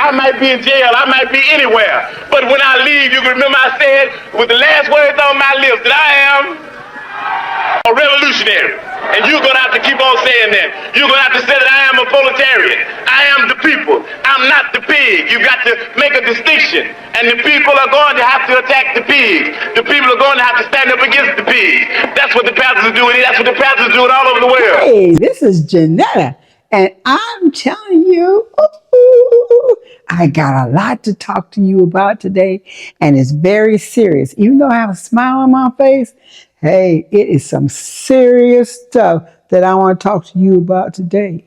I might be in jail, I might be anywhere. But when I leave, you can remember I said with the last words on my lips that I am a revolutionary. And you're going to have to keep on saying that. You're going to have to say that I am a proletarian. I am the people. I'm not the pig. You've got to make a distinction. And the people are going to have to attack the pigs. The people are going to have to stand up against the pigs. That's what the pastors are doing. That's what the pastors are doing all over the world. Hey, this is Janetta, and I'm telling you, ooh, I got a lot to talk to you about today, and it's very serious. Even though I have a smile on my face, hey, it is some serious stuff that I want to talk to you about today.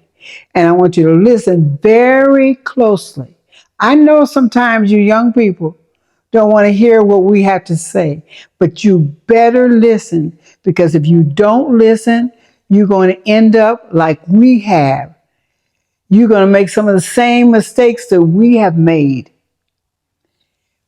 And I want you to listen very closely. I know sometimes you young people don't want to hear what we have to say, but you better listen, because if you don't listen, you're going to end up like we have. You're going to make some of the same mistakes that we have made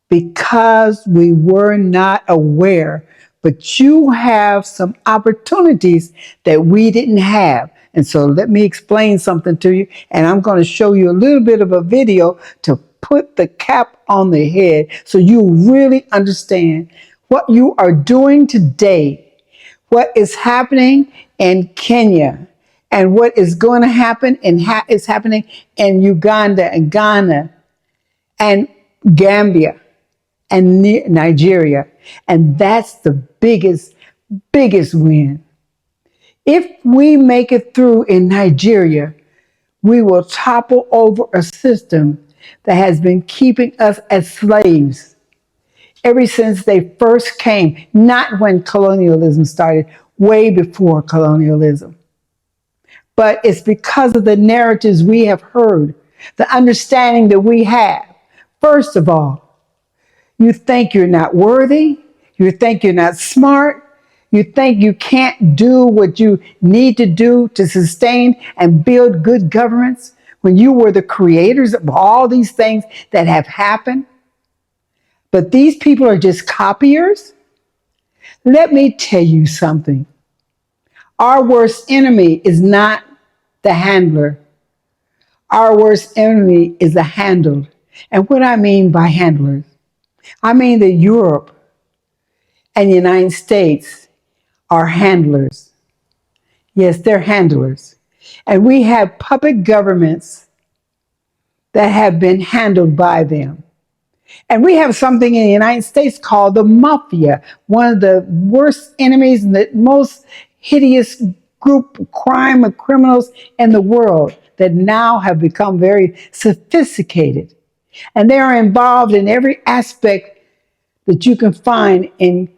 because we were not aware. But you have some opportunities that we didn't have. And so let me explain something to you. And I'm going to show you a little bit of a video to put the cap on the head so you really understand what you are doing today, what is happening in Kenya, and what is going to happen and is happening in Uganda and Ghana and Gambia and Nigeria. And that's the biggest win. If we make it through in Nigeria, we will topple over a system that has been keeping us as slaves ever since they first came, not when colonialism started, way before colonialism. But it's because of the narratives we have heard, the understanding that we have. First of all, you think you're not worthy. You think you're not smart. You think you can't do what you need to do to sustain and build good governments when you were the creators of all these things that have happened. But these people are just copiers. Let me tell you something. Our worst enemy is not the handler. Our worst enemy is the handled. And what I mean by handlers, I mean that Europe and the United States are handlers. Yes, they're handlers. And we have puppet governments that have been handled by them. And we have something in the United States called the mafia, one of the worst enemies and the most hideous group of crime and criminals in the world that now have become very sophisticated. And they are involved in every aspect that you can find in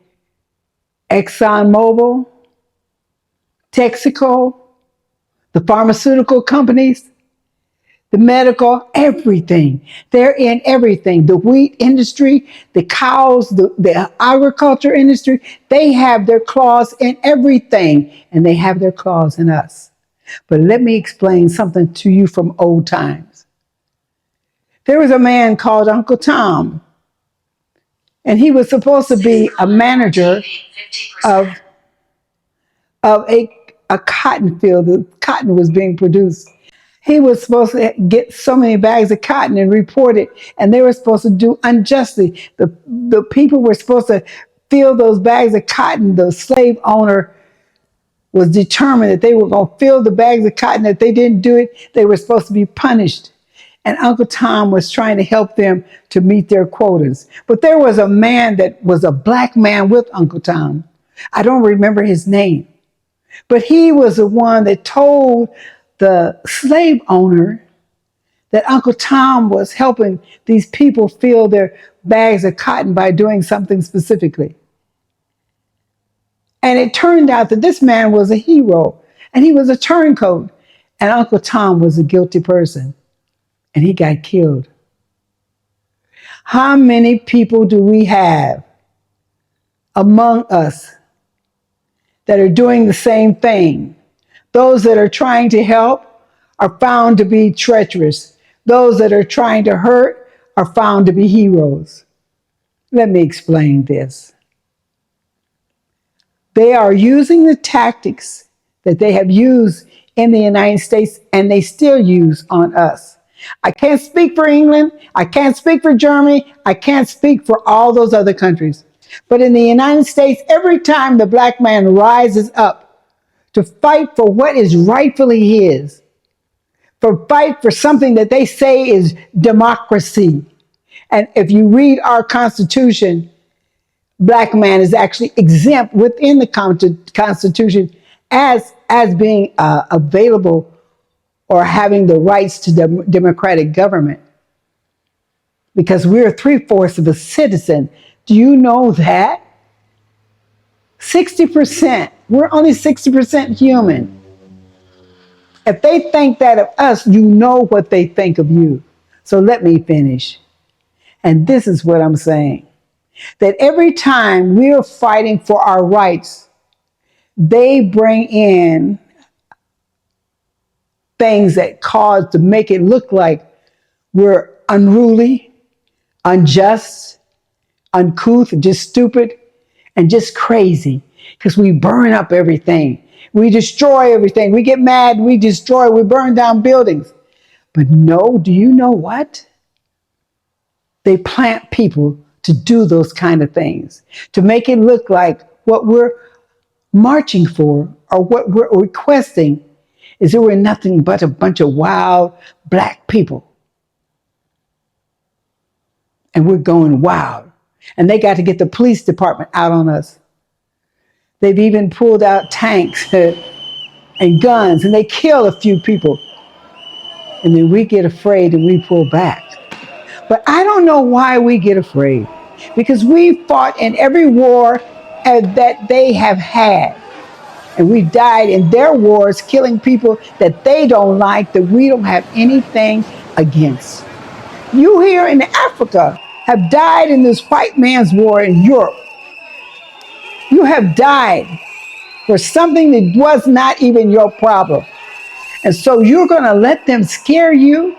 ExxonMobil, Texaco, the pharmaceutical companies, the medical, everything. They're in everything. The wheat industry, the cows, the agriculture industry, they have their claws in everything, and they have their claws in us. But let me explain something to you from old times. There was a man called Uncle Tom, and he was supposed to be a manager of a cotton field. The cotton was being produced. He was supposed to get so many bags of cotton and report it, and they were supposed to do unjustly. The people were supposed to fill those bags of cotton. The slave owner was determined that they were going to fill the bags of cotton. If they didn't do it, they were supposed to be punished. And Uncle Tom was trying to help them to meet their quotas. But there was a man that was a black man with Uncle Tom. I don't remember his name. But he was the one that told the slave owner that Uncle Tom was helping these people fill their bags of cotton by doing something specifically. And it turned out that this man was a hero, and he was a turncoat, and Uncle Tom was a guilty person, and he got killed. How many people do we have among us that are doing the same thing? Those that are trying to help are found to be treacherous. Those that are trying to hurt are found to be heroes. Let me explain this. They are using the tactics that they have used in the United States, and they still use on us. I can't speak for England. I can't speak for Germany. I can't speak for all those other countries. But in the United States, every time the black man rises up to fight for what is rightfully his, for fight for something that they say is democracy. And if you read our Constitution, black man is actually exempt within the Constitution as being available or having the rights to democratic government, because we're 3/4 of a citizen. Do you know that? 60%. We're only 60% human. If they think that of us, you know what they think of you. So let me finish. And this is what I'm saying. That every time we're fighting for our rights, they bring in things that cause to make it look like we're unruly, unjust, uncouth, just stupid, and just crazy, because we burn up everything. We destroy everything. We get mad, we destroy, we burn down buildings. But no, do you know what? They plant people to do those kind of things, to make it look like what we're marching for or what we're requesting is that we're nothing but a bunch of wild black people. And we're going wild. And they got to get the police department out on us. They've even pulled out tanks and guns, and they kill a few people. And then we get afraid and we pull back. But I don't know why we get afraid. Because we fought in every war that they have had. And we died in their wars, killing people that they don't like, that we don't have anything against. You here in Africa have died in this white man's war in Europe. You have died for something that was not even your problem. And so you're going to let them scare you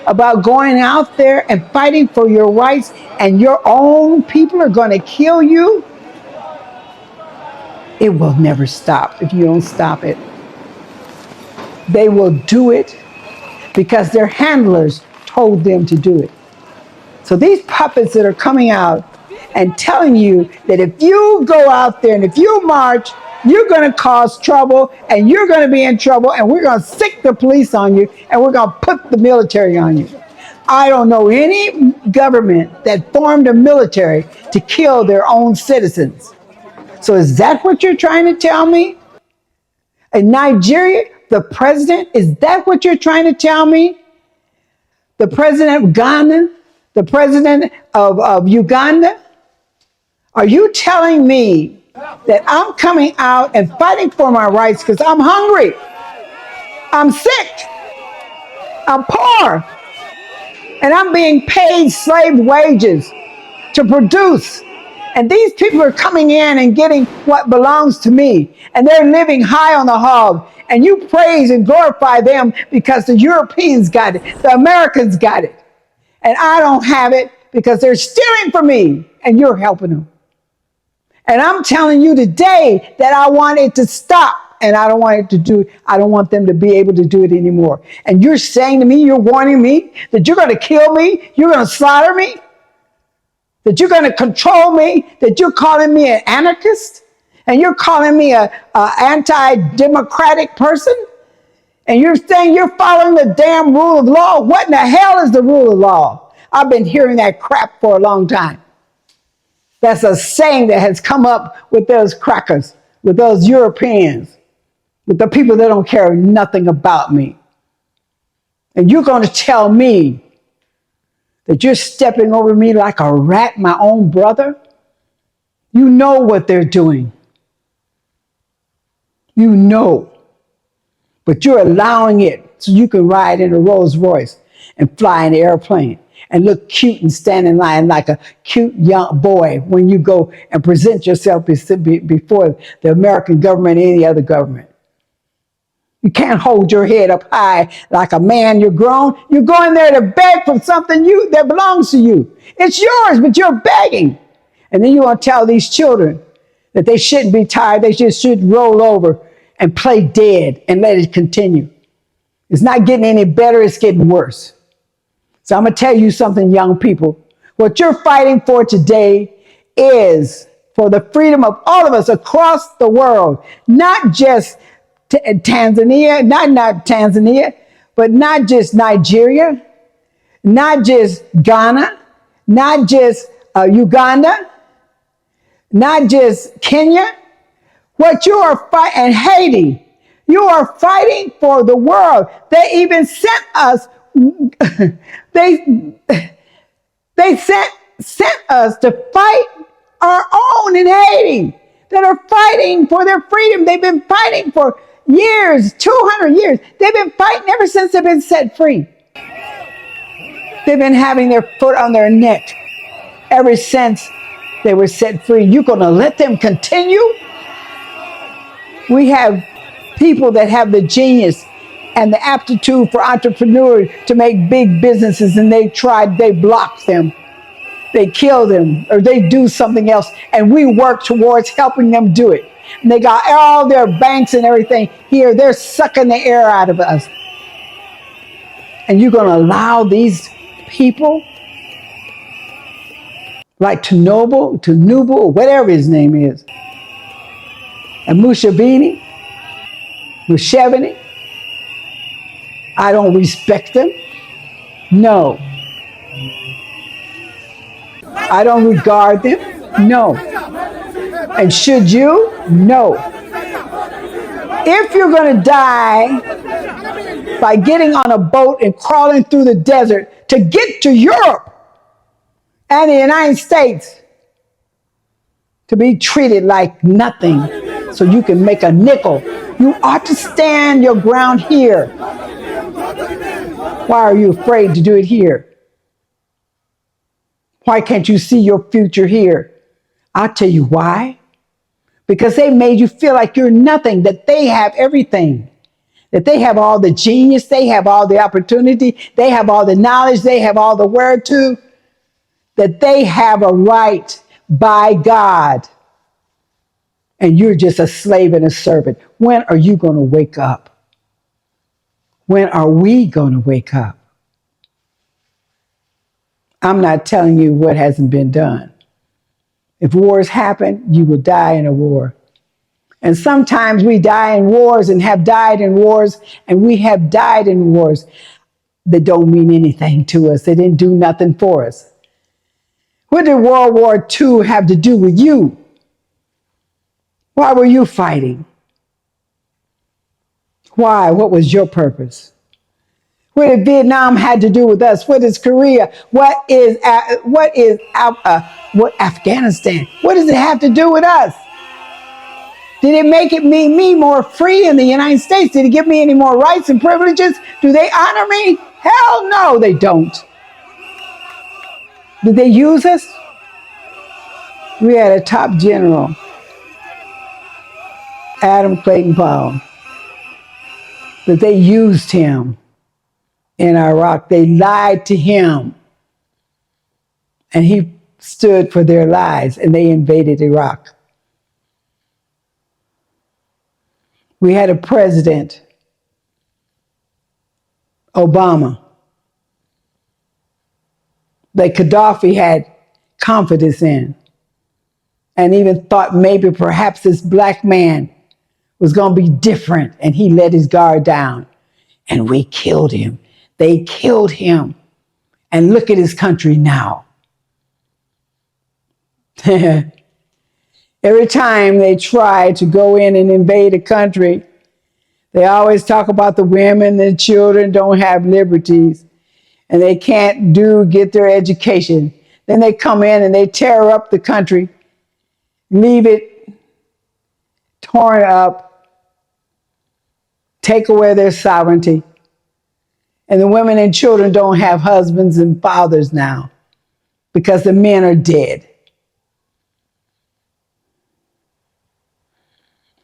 about going out there and fighting for your rights, and your own people are going to kill you? It will never stop if you don't stop it. They will do it because their handlers told them to do it. So these puppets that are coming out and telling you that if you go out there and if you march, you're going to cause trouble and you're going to be in trouble and we're going to sick the police on you and we're going to put the military on you. I don't know any government that formed a military to kill their own citizens. So is that what you're trying to tell me? In Nigeria, the president, is that what you're trying to tell me? The president of Ghana, the president of Uganda? Are you telling me that I'm coming out and fighting for my rights because I'm hungry, I'm sick, I'm poor, and I'm being paid slave wages to produce? And these people are coming in and getting what belongs to me, and they're living high on the hog. And you praise and glorify them because the Europeans got it, the Americans got it, and I don't have it because they're stealing from me, and you're helping them. And I'm telling you today that I want it to stop, and I don't want it to do. I don't want them to be able to do it anymore. And you're saying to me, you're warning me that you're going to kill me, you're going to slaughter me, that you're going to control me, that you're calling me an anarchist, and you're calling me an anti-democratic person, and you're saying you're following the damn rule of law. What in the hell is the rule of law? I've been hearing that crap for a long time. That's a saying that has come up with those crackers, with those Europeans, with the people that don't care nothing about me. And you're going to tell me that you're stepping over me like a rat, my own brother? You know what they're doing. You know. But you're allowing it so you can ride in a Rolls Royce and fly in an airplane and look cute and stand in line like a cute young boy when you go and present yourself before the American government or any other government. You can't hold your head up high like a man. You're grown. You're going there to beg for something that belongs to you. It's yours, but you're begging. And then you want to tell these children that they shouldn't be tired. They just should roll over and play dead and let it continue. It's not getting any better. It's getting worse. So I'm going to tell you something, young people. What you're fighting for today is for the freedom of all of us across the world, not just Tanzania, not Tanzania, but not just Nigeria, not just Ghana, not just Uganda, not just Kenya. What you are fighting, and Haiti, you are fighting for the world. They even sent us, they sent us to fight our own in Haiti that are fighting for their freedom. They've been fighting for years, 200 years. They've been fighting ever since they've been set free. They've been having their foot on their neck ever since they were set free. You're going to let them continue? We have people that have the genius and the aptitude for entrepreneurs to make big businesses, and they block them. They kill them, or they do something else, and we work towards helping them do it. And they got all their banks and everything here. They're sucking the air out of us. And you're going to allow these people like Tinubu, or whatever his name is, and Museveni, I don't respect them. No. I don't regard them. No. And should you? No. If you're going to die by getting on a boat and crawling through the desert to get to Europe and the United States, to be treated like nothing so you can make a nickel, you ought to stand your ground here. Why are you afraid to do it here? Why can't you see your future here? I'll tell you why. Because they made you feel like you're nothing, that they have everything, that they have all the genius, they have all the opportunity, they have all the knowledge, they have all the whereto, that they have a right by God. And you're just a slave and a servant. When are you going to wake up? When are we going to wake up? I'm not telling you what hasn't been done. If wars happen, you will die in a war. And sometimes we die in wars and have died in wars, and we have died in wars that don't mean anything to us. They didn't do nothing for us. What did World War II have to do with you? Why were you fighting? Why? What was your purpose? What did Vietnam had to do with us? What is Korea? What Afghanistan? What does it have to do with us? Did it make me more free in the United States? Did it give me any more rights and privileges? Do they honor me? Hell no, they don't. Did they use us? We had a top general, Adam Clayton Powell, that they used him in Iraq. They lied to him, and he stood for their lies, and they invaded Iraq. We had a president, Obama, that Gaddafi had confidence in, and even thought maybe perhaps this black man was going to be different, and he let his guard down, and we killed him. They killed him, and look at his country now. Every time they try to go in and invade a country, they always talk about the women and children don't have liberties, and they can't get their education. Then they come in and they tear up the country, leave it torn up, take away their sovereignty. And the women and children don't have husbands and fathers now because the men are dead.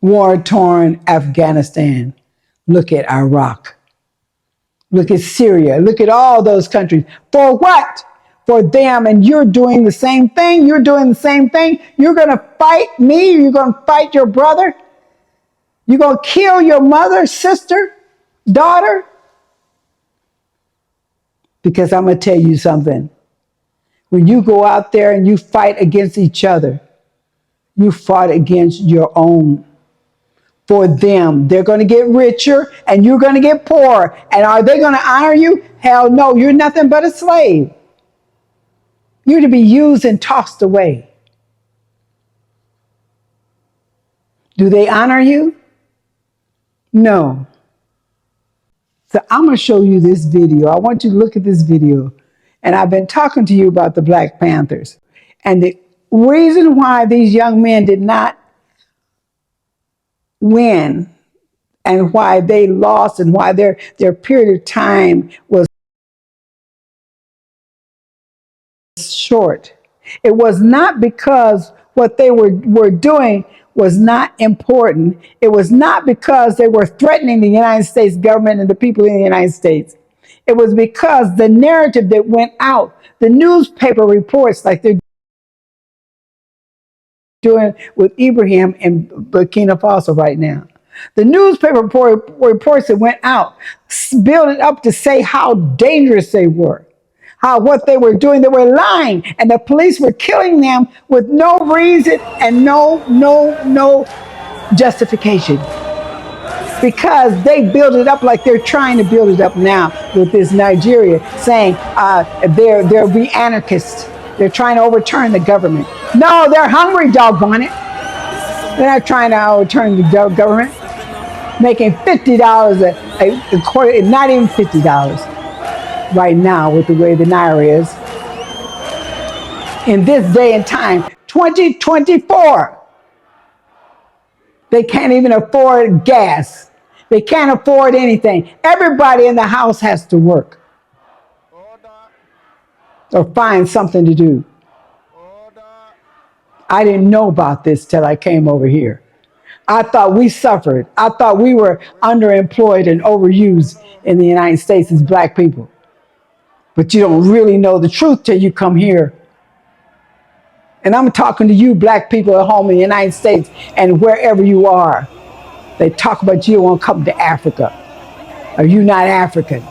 War-torn Afghanistan. Look at Iraq. Look at Syria. Look at all those countries. For what? For them. And you're doing the same thing. You're doing the same thing. You're going to fight me. You're going to fight your brother. You're going to kill your mother, sister, daughter. Because I'm going to tell you something. When you go out there and you fight against each other, you fought against your own. For them, they're going to get richer and you're going to get poorer. And are they going to honor you? Hell no, you're nothing but a slave. You're to be used and tossed away. Do they honor you? No. So I'm going to show you this video. I want you to look at this video. And I've been talking to you about the Black Panthers. And the reason why these young men did not win and why they lost and why their period of time was short. It was not because what they were doing was not important. It was not because they were threatening the United States government and the people in the United States. It was because the narrative that went out, the newspaper reports like they're doing with Ibrahim in Burkina Faso right now. The newspaper reports that went out building up to say how dangerous they were, how what they were doing, they were lying, and the police were killing them with no reason and no justification. Because they build it up like they're trying to build it up now with this Nigeria, saying they'll be anarchists. They're trying to overturn the government. No, they're hungry, doggone it. They're not trying to overturn the government. Making $50 a quarter, not even $50 right now with the way the Naira is. In this day and time, 2024, they can't even afford gas. They can't afford anything. Everybody in the house has to work or find something to do. I didn't know about this till I came over here. I thought we suffered. I thought we were underemployed and overused in the United States as black people. But you don't really know the truth till you come here. And I'm talking to you black people at home in the United States and wherever you are. They talk about you won't come to Africa. Are you not African?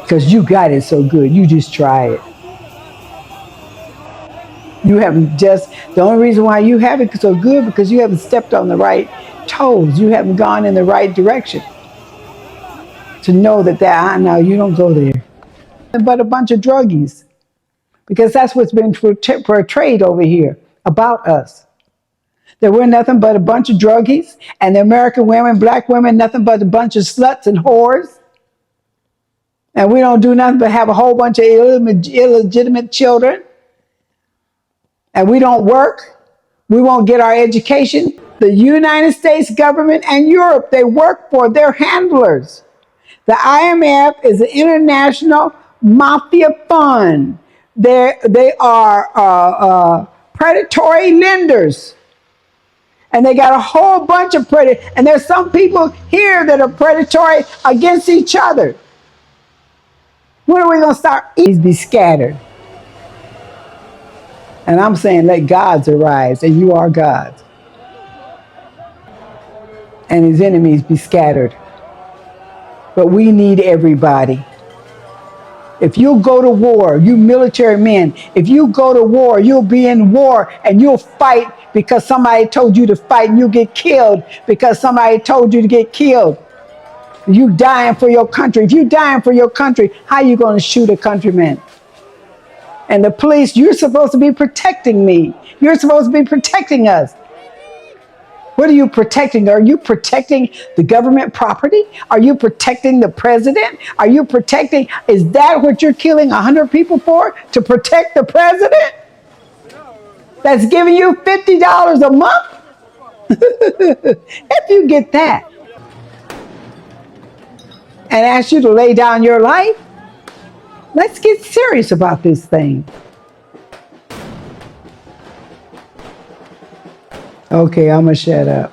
Because you got it so good. You just try it. You haven't just, the only reason why you have it so good because you haven't stepped on the right toes. You haven't gone in the right direction. To know that no, you don't go there. But a bunch of druggies. Because that's what's been portrayed over here about us. That we're nothing but a bunch of druggies, and the American women, black women, nothing but a bunch of sluts and whores. And we don't do nothing but have a whole bunch of illegitimate children. And we don't work. We won't get our education. The United States government and Europe, they work for their handlers. The IMF is an international mafia fund. They are predatory lenders. And they got a whole bunch of predatory. And there's some people here that are predatory against each other. When are we going to start? Be scattered. And I'm saying let gods arise, and you are gods. And his enemies be scattered. But we need everybody. If you go to war, you military men, if you go to war, you'll be in war and you'll fight because somebody told you to fight, and you'll get killed because somebody told you to get killed. You dying for your country. If you dying for your country, how are you going to shoot a countryman? And the police, you're supposed to be protecting me. You're supposed to be protecting us. What are you protecting? Are you protecting the government property? Are you protecting the president? Are you protecting, is that what you're killing 100 people for? To protect the president? That's giving you $50 a month? If you get that. And ask you to lay down your life? Let's get serious about this thing. Okay, I'm going to shut up.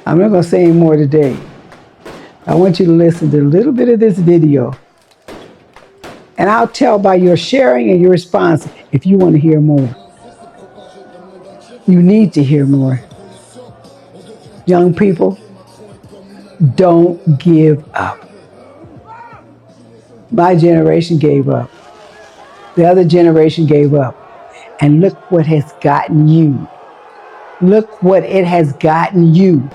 I'm not going to say any more today. I want you to listen to a little bit of this video. And I'll tell by your sharing and your response if you want to hear more. You need to hear more. Young people, Don't give up. My generation gave up. The other generation gave up. And look what has gotten you. Look what it has gotten you.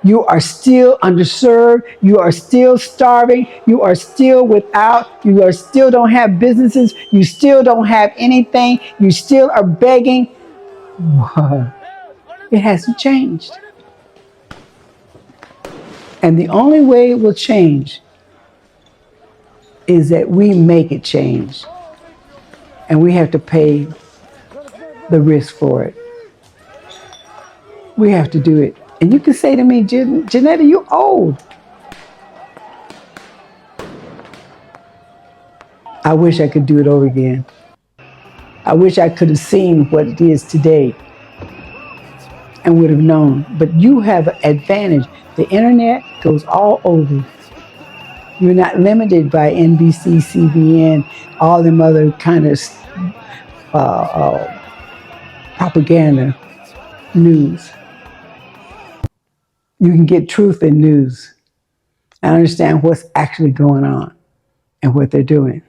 You are still underserved. You are still starving. You are still without. You are still don't have businesses. You still don't have anything. You still are begging. It hasn't changed. And the only way it will change is that we make it change. And we have to pay the risk for it. We have to do it. And you can say to me, Janetta, you're old. I wish I could do it over again. I wish I could have seen what it is today and would have known. But you have an advantage. The internet goes all over. You're not limited by NBC, CBN, all them other kind of propaganda news. You can get truth in news and understand what's actually going on and what they're doing.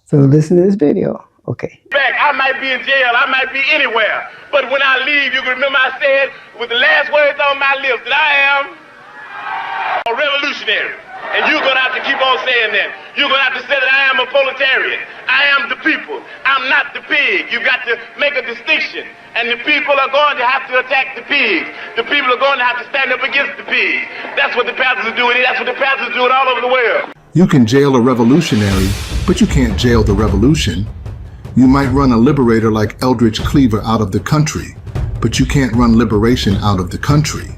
So listen to this video. Okay. I might be in jail, I might be anywhere, but when I leave, you can remember I said with the last words on my lips that I am a revolutionary. And you're going to have to keep on saying that. You're going to have to say that I am a proletarian. I am the people. I'm not the pig. You've got to make a distinction. And the people are going to have to attack the pigs. The people are going to have to stand up against the pigs. That's what the pastors are doing. That's what the pastors are doing all over the world. You can jail a revolutionary, but you can't jail the revolution. You might run a liberator like Eldridge Cleaver out of the country, but you can't run liberation out of the country.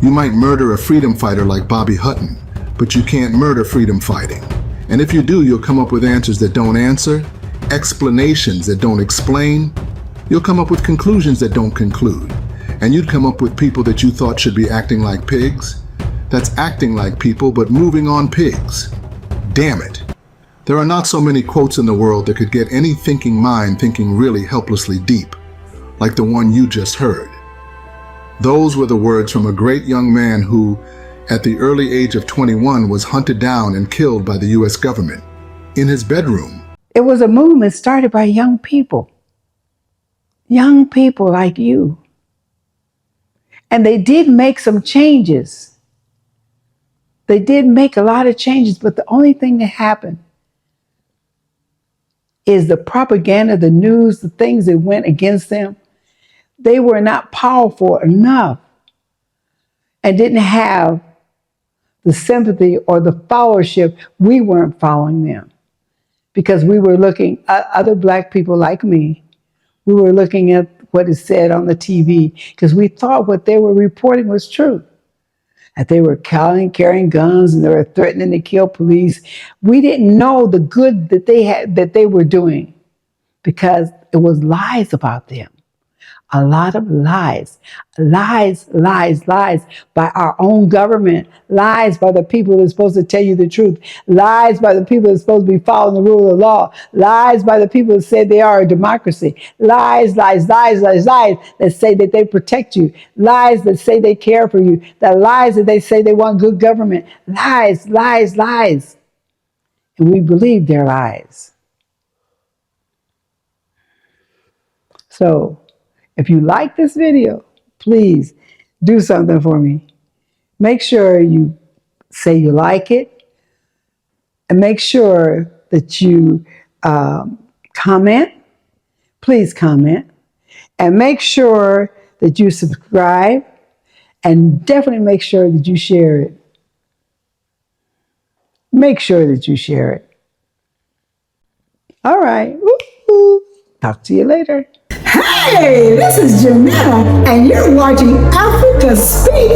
You might murder a freedom fighter like Bobby Hutton, but you can't murder freedom fighting. And if you do, you'll come up with answers that don't answer, explanations that don't explain. You'll come up with conclusions that don't conclude. And you'd come up with people that you thought should be acting like pigs. That's acting like people, but moving on pigs. Damn it. There are not so many quotes in the world that could get any thinking mind thinking really helplessly deep, like the one you just heard. Those were the words from a great young man who, at the early age of 21, was hunted down and killed by the U.S. government in his bedroom. It was a movement started by young people like you. And they did make some changes. They did make a lot of changes, but the only thing that happened is the propaganda, the news, the things that went against them. They were not powerful enough and didn't have the sympathy or the followership. We weren't following them because we were looking at other Black people like me. We were looking at what is said on the TV because we thought what they were reporting was true. That they were carrying guns and they were threatening to kill police. We didn't know the good that they were doing because it was lies about them. A lot of lies by our own government, lies by the people that are supposed to tell you the truth, lies by the people that are supposed to be following the rule of law, lies by the people that say they are a democracy, lies that say that they protect you, lies that say they care for you, the lies that they say they want good government, lies. And we believe their lies. So, if you like this video, please do something for me. Make sure you say you like it and make sure that you comment. Please comment. And make sure that you subscribe and definitely make sure that you share it. Make sure that you share it. All right. Woo-hoo. Talk to you later. Hey, this is Janetta, and you're watching Africa Speak.